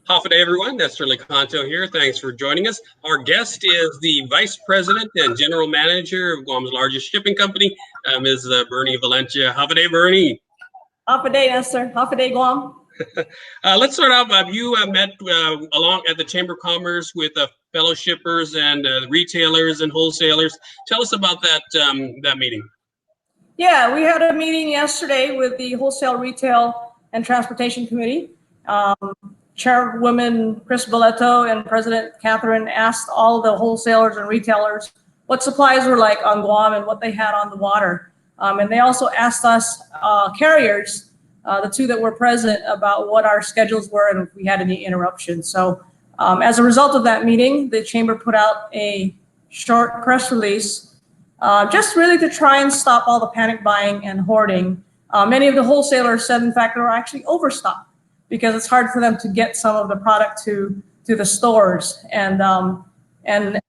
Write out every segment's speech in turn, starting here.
Half a day, everyone. Nestor Licanto here. Thanks for joining us. Our guest is the Vice President and General Manager of Guam's largest shipping company, Ms. Bernie Valencia. Half a day, Bernie. Half a day, Nestor. Half a day, Guam. Let's start off. You met along at the Chamber of Commerce with fellow shippers and retailers and wholesalers. Tell us about that meeting. Yeah, we had a meeting yesterday with the Wholesale, Retail, and Transportation Committee. Chairwoman Chris Boletto and President Catherine asked all the wholesalers and retailers what supplies were like on Guam and what they had on the water. And they also asked us carriers, the two that were present, about what our schedules were and if we had any interruptions. So as a result of that meeting, the Chamber put out a short press release just really to try and stop all the panic buying and hoarding. Many of the wholesalers said, in fact, they were actually overstocked, because it's hard for them to get some of the product to the stores. And at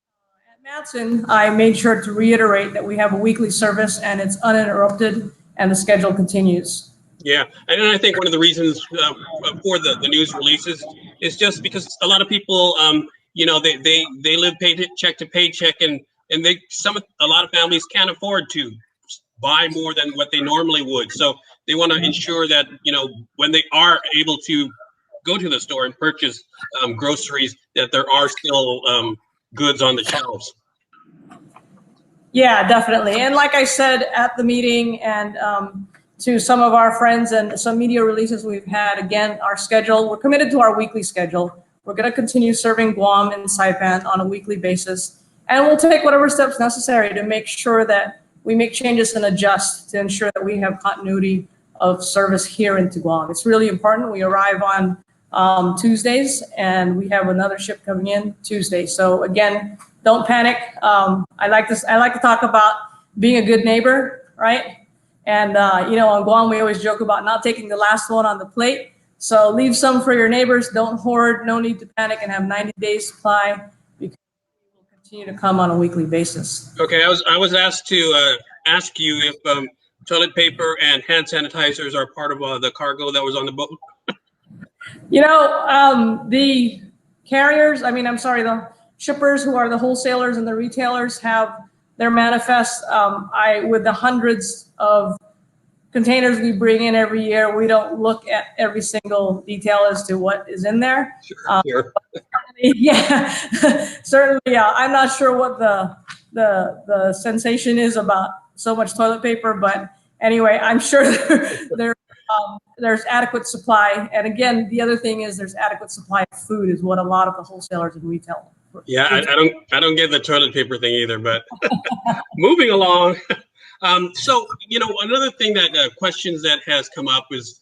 Matson, I made sure to reiterate that we have a weekly service and it's uninterrupted and the schedule continues. Yeah, and I think one of the reasons for the news releases is just because a lot of people, they live paycheck to paycheck, and a lot of families can't afford to buy more than what they normally would. So they want to ensure that, when they are able to go to the store and purchase groceries, that there are still goods on the shelves. Yeah, definitely. And like I said at the meeting, and to some of our friends and some media releases we've had, again, our schedule, we're committed to our weekly schedule. We're going to continue serving Guam and Saipan on a weekly basis. And we'll take whatever steps necessary to make sure that we make changes and adjust to ensure that we have continuity of service here into Guam. It's really important. We arrive on Tuesdays, and we have another ship coming in Tuesday. So again, don't panic. I like to talk about being a good neighbor, right? And on Guam, we always joke about not taking the last one on the plate. So leave some for your neighbors. Don't hoard. No need to panic, and have 90 days supply, because we will continue to come on a weekly basis. Okay, I was asked to ask you if toilet paper and hand sanitizers are part of the cargo that was on the boat. The carriers, the shippers, who are the wholesalers and the retailers, have their manifest. With the hundreds of containers we bring in every year, we don't look at every single detail as to what is in there. Sure. Yeah, certainly. Yeah, I'm not sure what the sensation is about so much toilet paper, but anyway, I'm sure there's adequate supply. And again, the other thing is there's adequate supply of food, is what a lot of the wholesalers and retail. Yeah, I don't get the toilet paper thing either, but moving along. So, another thing that questions that has come up is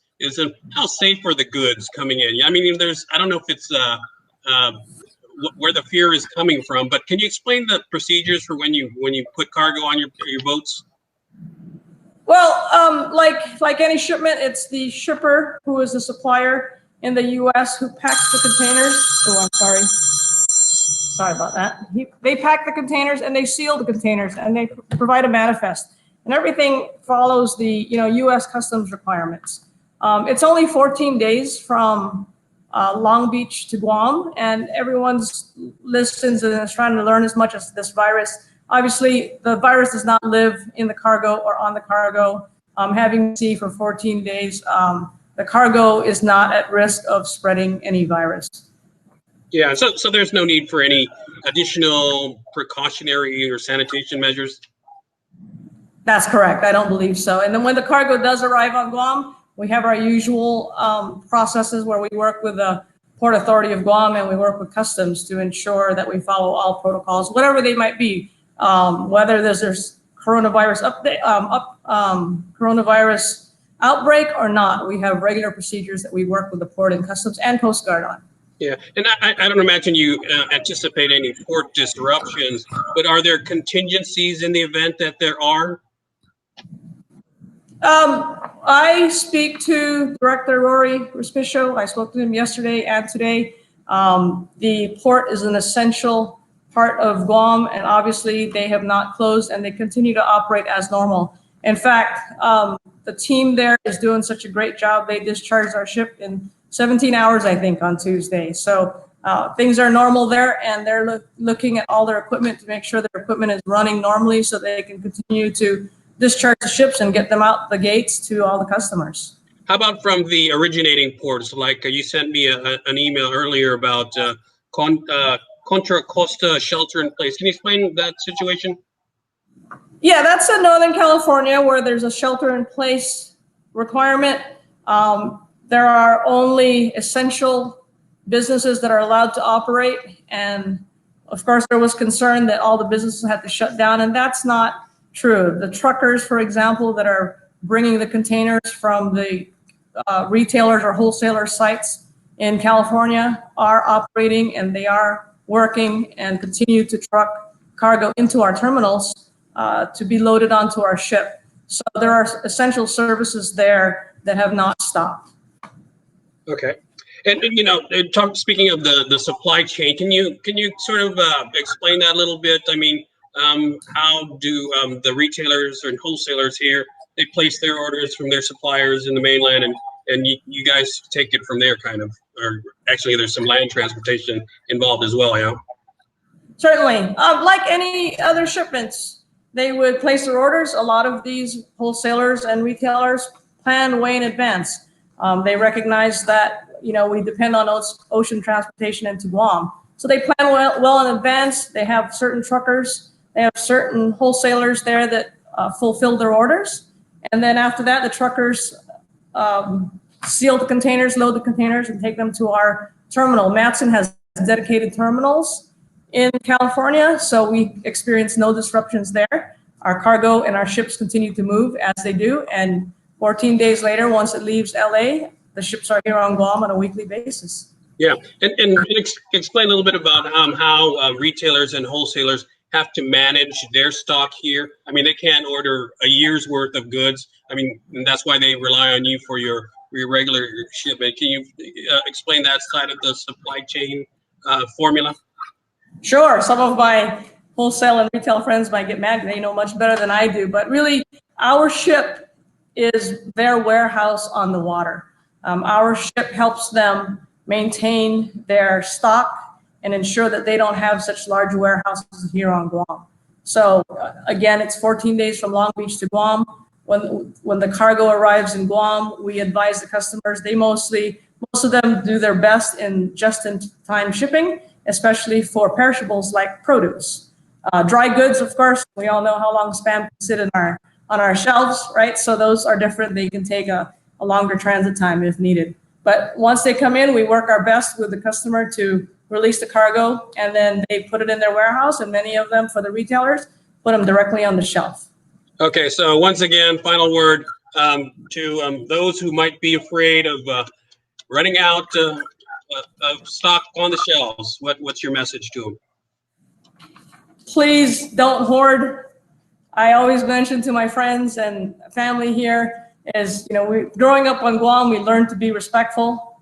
how safe are the goods coming in? I don't know if it's where the fear is coming from, but can you explain the procedures for when you put cargo on your boats? Well, like any shipment, it's the shipper who is the supplier in the U.S. who packs the containers. Oh, I'm sorry. Sorry about that. They pack the containers and they seal the containers and they provide a manifest, and everything follows the U.S. customs requirements. It's only 14 days from Long Beach to Guam, and everyone's listens and is trying to learn as much as this virus. Obviously, the virus does not live in the cargo or on the cargo. Having sea for 14 days, the cargo is not at risk of spreading any virus. Yeah, so there's no need for any additional precautionary or sanitation measures? That's correct. I don't believe so. And then when the cargo does arrive on Guam, we have our usual processes where we work with the Port Authority of Guam and we work with customs to ensure that we follow all protocols, whatever they might be, whether there's coronavirus coronavirus outbreak or not. We have regular procedures that we work with the Port and Customs and Coast Guard on. Yeah, and I don't imagine you anticipate any port disruptions, but are there contingencies in the event that there are? I speak to Director Rory Respicio. I spoke to him yesterday and today. The port is an essential part of Guam, and obviously they have not closed and they continue to operate as normal. In fact, the team there is doing such a great job. They discharged our ship in 17 hours, I think, on Tuesday. So things are normal there, and they're looking at all their equipment to make sure their equipment is running normally so they can continue to discharge the ships and get them out the gates to all the customers. How about from the originating ports? Like you sent me an email earlier about Contra Costa shelter-in-place. Can you explain that situation? Yeah, that's in Northern California where there's a shelter-in-place requirement. There are only essential businesses that are allowed to operate. And of course, there was concern that all the businesses had to shut down, and that's not true. The truckers, for example, that are bringing the containers from the retailers or wholesaler sites in California are operating, and they are working and continue to truck cargo into our terminals to be loaded onto our ship. So there are essential services there that have not stopped. Okay. And you know, speaking of the supply chain, can you sort of explain that a little bit? I mean, how do the retailers and wholesalers here, they place their orders from their suppliers in the mainland, and you guys take it from there, kind of, or actually there's some land transportation involved as well, yeah? Certainly. Like any other shipments, they would place their orders. A lot of these wholesalers and retailers plan way in advance. They recognize that, you know, we depend on ocean transportation into Guam. So they plan well in advance. They have certain truckers. They have certain wholesalers there that fulfill their orders. And then after that, the truckers seal the containers, load the containers, and take them to our terminal. Matson has dedicated terminals in California, so we experience no disruptions there. Our cargo and our ships continue to move as they do, and 14 days later, once it leaves LA, the ships are here on Guam on a weekly basis. Yeah, and explain a little bit about how retailers and wholesalers have to manage their stock here. I mean, they can't order a year's worth of goods. I mean, and that's why they rely on you for your regular shipment. Can you explain that side of the supply chain formula? Sure. Some of my wholesale and retail friends might get mad. They know much better than I do. But really, our ship is their warehouse on the water. Our ship helps them maintain their stock and ensure that they don't have such large warehouses here on Guam. So again, it's 14 days from Long Beach to Guam. When the cargo arrives in Guam, we advise the customers. Most of them do their best in just-in-time shipping, especially for perishables like produce. Dry goods, of course, we all know how long Spam can sit on our shelves, right? So those are different. They can take a longer transit time if needed. But once they come in, we work our best with the customer to release the cargo, and then they put it in their warehouse, and many of them, for the retailers, put them directly on the shelf. Okay, so once again, final word to those who might be afraid of running out of stock on the shelves. What's your message to them? Please don't hoard. I always mention to my friends and family here is, you know, growing up on Guam, we learned to be respectful.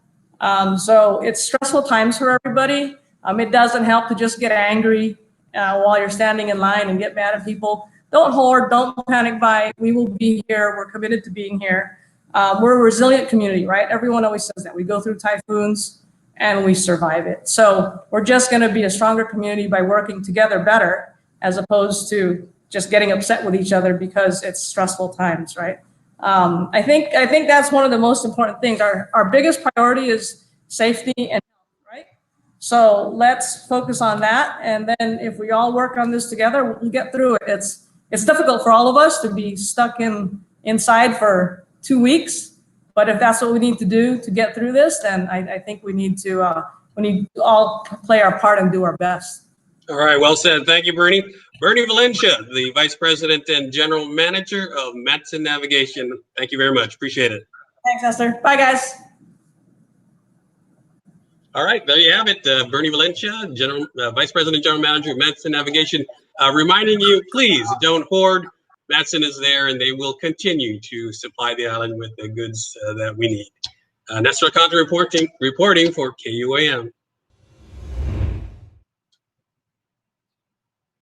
So it's stressful times for everybody. It doesn't help to just get angry while you're standing in line and get mad at people. Don't hoard, don't panic buy. We will be here. We're committed to being here. We're a resilient community, right? Everyone always says that. We go through typhoons and we survive it. So we're just going to be a stronger community by working together better, as opposed to just getting upset with each other because it's stressful times, right? I think that's one of the most important things. Our biggest priority is safety and health, right? So let's focus on that. And then if we all work on this together, we'll get through it. It's difficult for all of us to be stuck inside for 2 weeks. But if that's what we need to do to get through this, then I think we need to all play our part and do our best. All right, well said. Thank you, Bernie. Bernie Valencia, the Vice President and General Manager of Matson Navigation. Thank you very much. Appreciate it. Thanks, Nestor. Bye, guys. All right, there you have it. Bernie Valencia, Vice President, General Manager of Matson Navigation, reminding you, please don't hoard. Matson is there, and they will continue to supply the island with the goods that we need. Nestor Licanto reporting for KUAM.